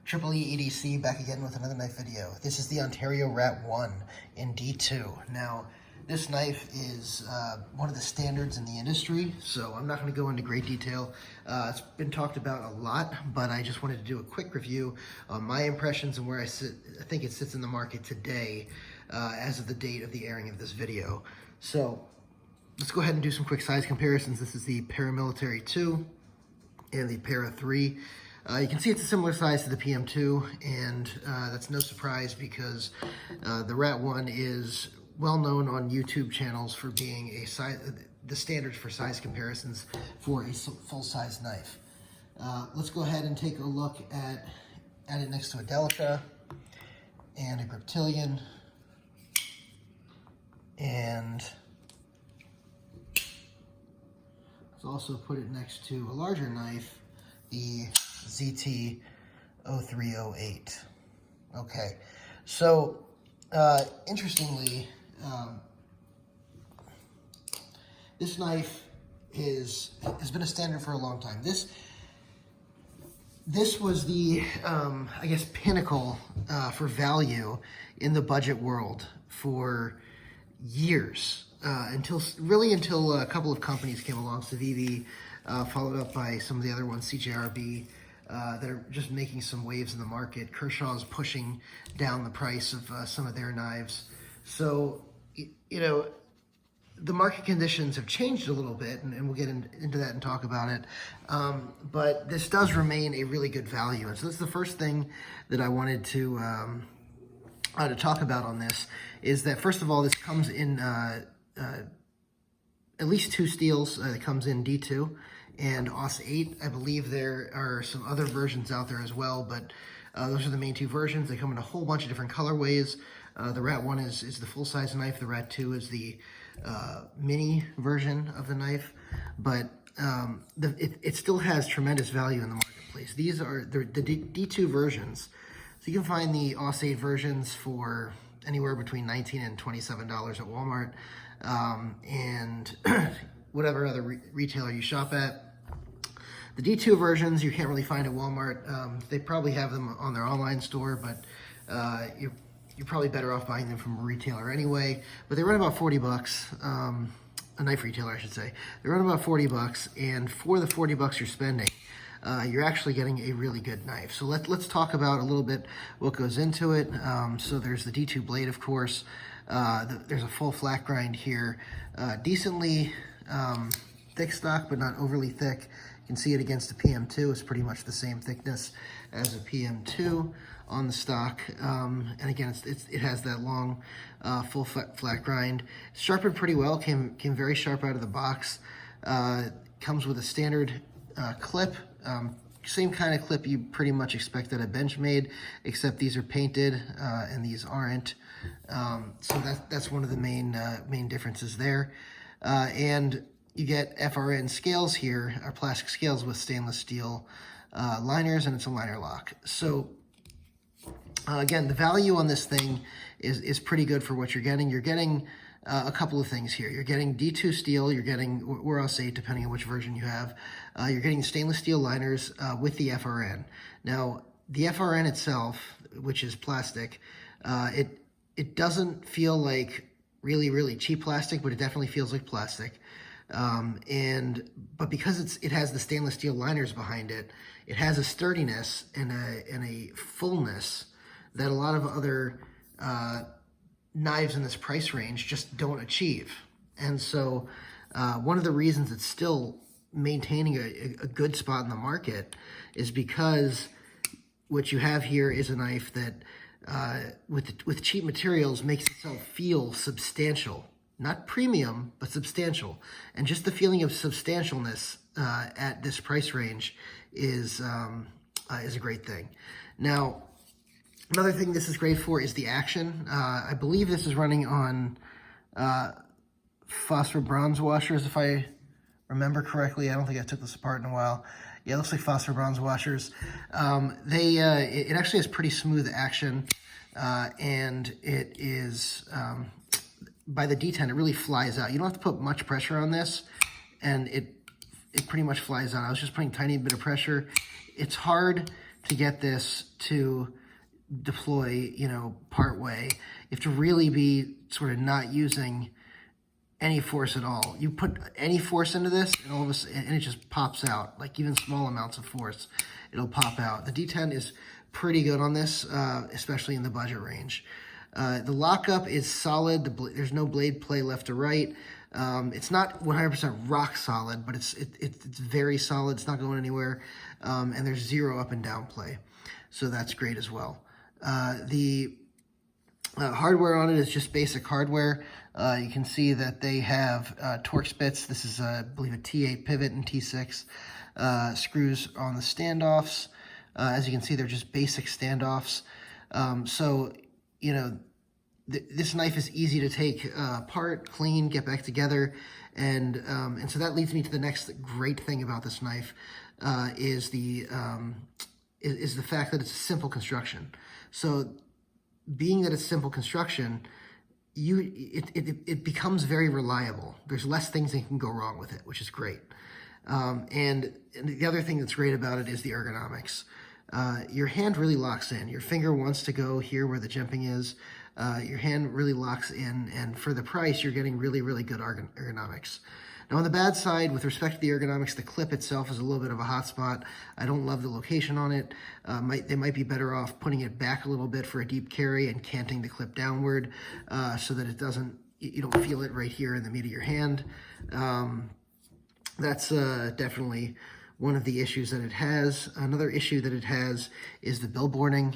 Triple E EDC back again with another knife video. This is the Ontario Rat 1 in D2. Now, this knife is one of the standards in the industry, so I'm not going to go into great detail. It's been talked about a lot, but I just wanted to do a quick review on my impressions and where I think it sits in the market today as of the date of the airing of this video. So, let's go ahead and do some quick size comparisons. This is the Paramilitary 2 and the Para 3. You can see it's a similar size to the PM2, and that's no surprise because the Rat 1 is well known on YouTube channels for being the standards for size comparisons for a full-size knife. Let's go ahead and take a look at it next to a Delica and a Griptilian, and let's also put it next to a larger knife, the ZT-0308. Okay, so interestingly, this knife has been a standard for a long time. This was the, I guess, pinnacle for value in the budget world for years, until a couple of companies came along, Civivi, followed up by some of the other ones, CJRB, that are just making some waves in the market. Kershaw is pushing down the price of some of their knives. So, you know, the market conditions have changed a little bit, and we'll get into that and talk about it. But this does remain a really good value. And so that's the first thing that I wanted to talk about on this, is that, first of all, this comes in at least two steels. It comes in D2 and AUS 8. I believe there are some other versions out there as well, but those are the main two versions. They come in a whole bunch of different colorways. The Rat 1 is the full-size knife. The Rat 2 is the mini version of the knife, but it still has tremendous value in the marketplace. These are the D2 versions. So you can find the AUS 8 versions for anywhere between $19 and $27 at Walmart, and whatever other retailer you shop at. The D2 versions you can't really find at Walmart. They probably have them on their online store, but you're probably better off buying them from a retailer anyway. But they run about 40 bucks, a knife retailer, I should say. They run about 40 bucks, and for the 40 bucks you're spending, you're actually getting a really good knife. So let's talk about a little bit what goes into it. So there's the D2 blade, of course. There's a full flat grind here, decently thick stock, but not overly thick. You can see it against the PM2. It's pretty much the same thickness as a PM2 on the stock. And again, it has that long, full flat grind. It's sharpened pretty well. Came very sharp out of the box. Comes with a standard clip. Same kind of clip you pretty much expect at a Benchmade, except these are painted and these aren't. So that's one of the main differences there. And you get FRN scales here, or plastic scales with stainless steel liners, and it's a liner lock. So again, the value on this thing is pretty good for what you're getting. You're getting a couple of things here. You're getting D2 steel, you're getting, or I'll say, depending on which version you have, you're getting stainless steel liners with the FRN. Now, the FRN itself, which is plastic, it doesn't feel like really cheap plastic, but it definitely feels like plastic. But because it has the stainless steel liners behind it, it has a sturdiness and a fullness that a lot of other knives in this price range just don't achieve. And so one of the reasons it's still maintaining a good spot in the market is because what you have here is a knife that with cheap materials makes itself feel substantial. Not premium, but substantial. And just the feeling of substantialness at this price range is a great thing. Now, another thing this is great for is the action. I believe this is running on phosphor bronze washers, if I remember correctly. I don't think I took this apart in a while. Yeah, it looks like phosphor bronze washers. It actually has pretty smooth action, and it is, by the D10, it really flies out. You don't have to put much pressure on this, and it pretty much flies out. I was just putting a tiny bit of pressure. It's hard to get this to deploy, part way. You have to really be sort of not using any force at all. You put any force into this, and all of a sudden, and it just pops out. Like even small amounts of force, it'll pop out. The D10 is pretty good on this, especially in the budget range. The lockup is solid. There's no blade play left or right. It's not 100% rock solid, but it's very solid. It's not going anywhere, and there's zero up and down play, so that's great as well. The hardware on it is just basic hardware. You can see that they have Torx bits. This is, I believe, a T8 pivot and T6 screws on the standoffs. As you can see, they're just basic standoffs. So, this knife is easy to take apart, clean, get back together, and so that leads me to the next great thing about this knife, is the fact that it's a simple construction. So, being that it's simple construction, it becomes very reliable. There's less things that can go wrong with it, which is great. And the other thing that's great about it is the ergonomics. Your hand really locks in. Your finger wants to go here where the jimping is. Your hand really locks in, and for the price, you're getting really, really good ergonomics. Now, on the bad side, with respect to the ergonomics, the clip itself is a little bit of a hot spot. I don't love the location on it. They might be better off putting it back a little bit for a deep carry and canting the clip downward so that it doesn't, you don't feel it right here in the meat of your hand. That's definitely one of the issues that it has. Another issue that it has is the billboarding.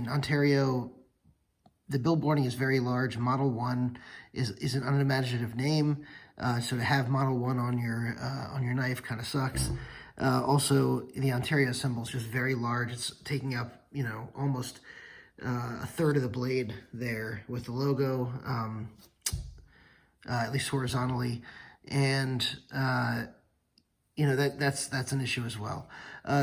Ontario, the billboarding is very large. Model 1 is an unimaginative name. So to have Model 1 on your knife kind of sucks. Also, the Ontario symbol is just very large. It's taking up, almost a third of the blade there with the logo, at least horizontally. And, that's an issue as well.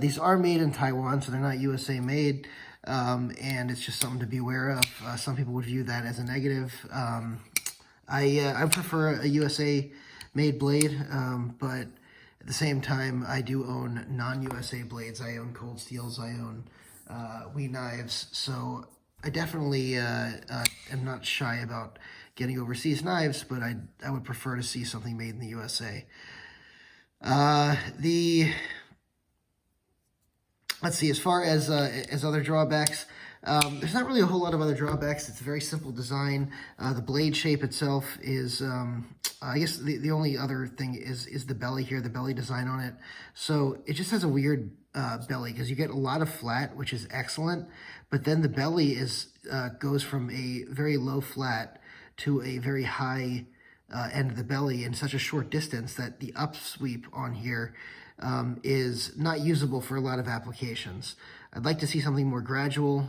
These are made in Taiwan, so they're not USA made. And it's just something to be aware of. Some people would view that as a negative. I prefer a USA-made blade, but at the same time, I do own non-USA blades. I own Cold Steels. I own WE knives. So I definitely am not shy about getting overseas knives, but I would prefer to see something made in the USA. Let's see, as far as other drawbacks, there's not really a whole lot of other drawbacks. It's a very simple design. The blade shape itself is, I guess the only other thing is the belly here, the belly design on it. So it just has a weird belly because you get a lot of flat, which is excellent, but then the belly goes from a very low flat to a very high end of the belly in such a short distance that the upsweep on here is not usable for a lot of applications. I'd like to see something more gradual,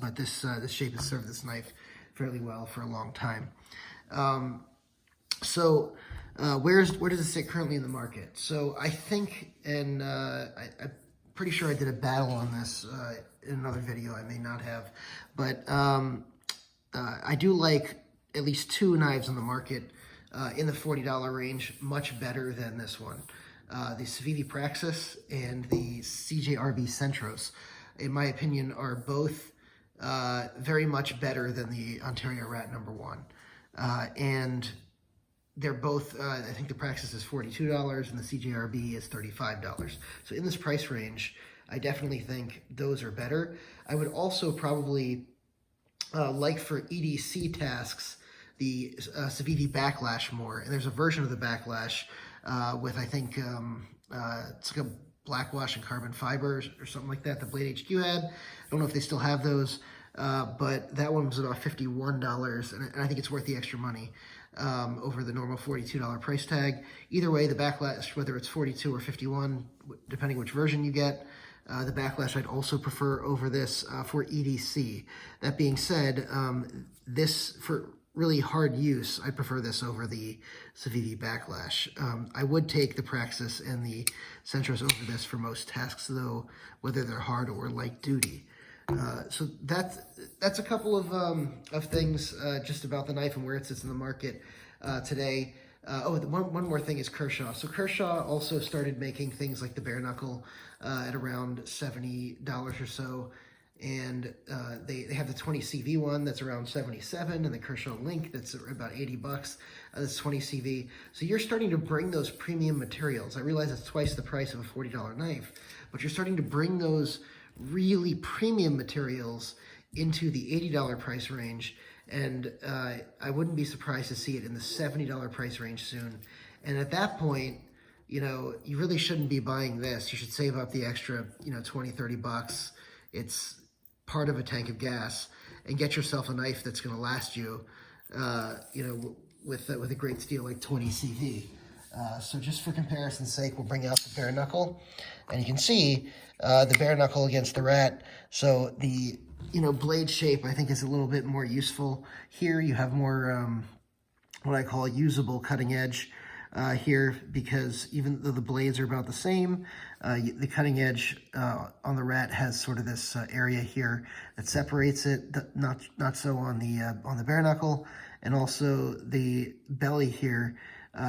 but this shape has served this knife fairly well for a long time. Where does it sit currently in the market? So I think, and I'm pretty sure I did a battle on this in another video. I may not have, but I do like at least two knives on the market in the $40 range, much better than this one. The Civivi Praxis and the CJRB Centros, in my opinion, are both very much better than the Ontario Rat No. 1. And they're both, I think the Praxis is $42 and the CJRB is $35. So in this price range, I definitely think those are better. I would also probably like for EDC tasks, the Civivi Backlash more. And there's a version of the Backlash with, I think, it's like a black wash and carbon fibers or something like that, the Blade HQ had. I don't know if they still have those, but that one was about $51, and I think it's worth the extra money over the normal $42 price tag. Either way, the Backlash, whether it's 42 or 51, depending which version you get, the Backlash I'd also prefer over this for EDC. That being said, this, for really hard use, I prefer this over the Civivi Backlash. I would take the Praxis and the Centros over this for most tasks, though, whether they're hard or light duty. So that's a couple of things just about the knife and where it sits in the market today. One more thing is Kershaw. So Kershaw also started making things like the Bareknuckle at around $70 or so. And they have the 20 CV one that's around 77, and the Kershaw Link that's about 80 bucks. That's 20 CV. So you're starting to bring those premium materials. I realize it's twice the price of a $40 knife, but you're starting to bring those really premium materials into the $80 price range. And I wouldn't be surprised to see it in the $70 price range soon. And at that point, you know, you really shouldn't be buying this. You should save up the extra, 20, 30 bucks. It's part of a tank of gas, and get yourself a knife that's going to last you, with a great steel like 20 CV. So just for comparison's sake, we'll bring out the Bareknuckle, and you can see the Bareknuckle against the Rat. So the blade shape, I think, is a little bit more useful. Here you have more what I call usable cutting edge here, because even though the blades are about the same, the cutting edge on the Rat has sort of this area here that separates it, not so on the Bareknuckle, and also the belly here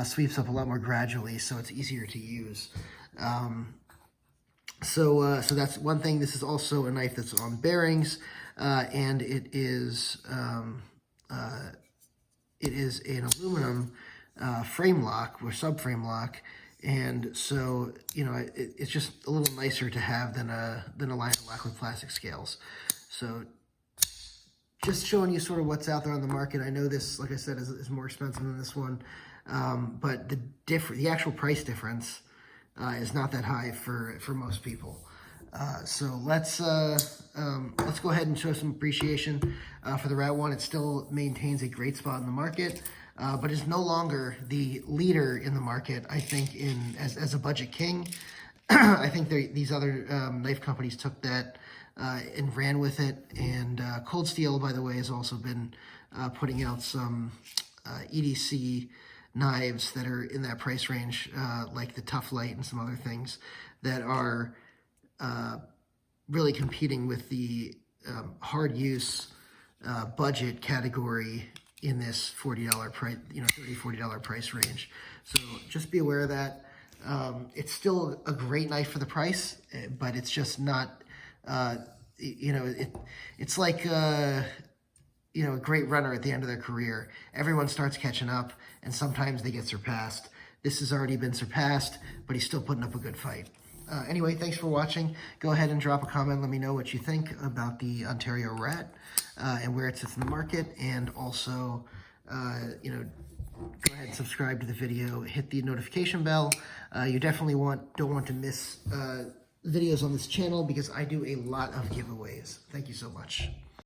sweeps up a lot more gradually, so it's easier to use. So that's one thing. This is also a knife that's on bearings, and it is an aluminum frame lock or subframe lock, and so it's just a little nicer to have than a liner lock with plastic scales. So just showing you sort of what's out there on the market. I know this, like I said, is more expensive than this one, but the actual price difference is not that high for most people. So let's go ahead and show some appreciation for the Rat one. It still maintains a great spot in the market, but is no longer the leader in the market, I think, as a budget king. I think these other knife companies took that and ran with it. And Cold Steel, by the way, has also been putting out some EDC knives that are in that price range, like the Tough Light and some other things that are really competing with the hard use budget category in this $40 price, $30, $40 price range. So just be aware of that. It's still a great knife for the price, but it's just not, it's like, a great runner at the end of their career. Everyone starts catching up, and sometimes they get surpassed. This has already been surpassed, but he's still putting up a good fight. Anyway, thanks for watching. Go ahead and drop a comment. Let me know what you think about the Ontario Rat and where it sits in the market. And also, go ahead and subscribe to the video. Hit the notification bell. You definitely don't want to miss videos on this channel, because I do a lot of giveaways. Thank you so much.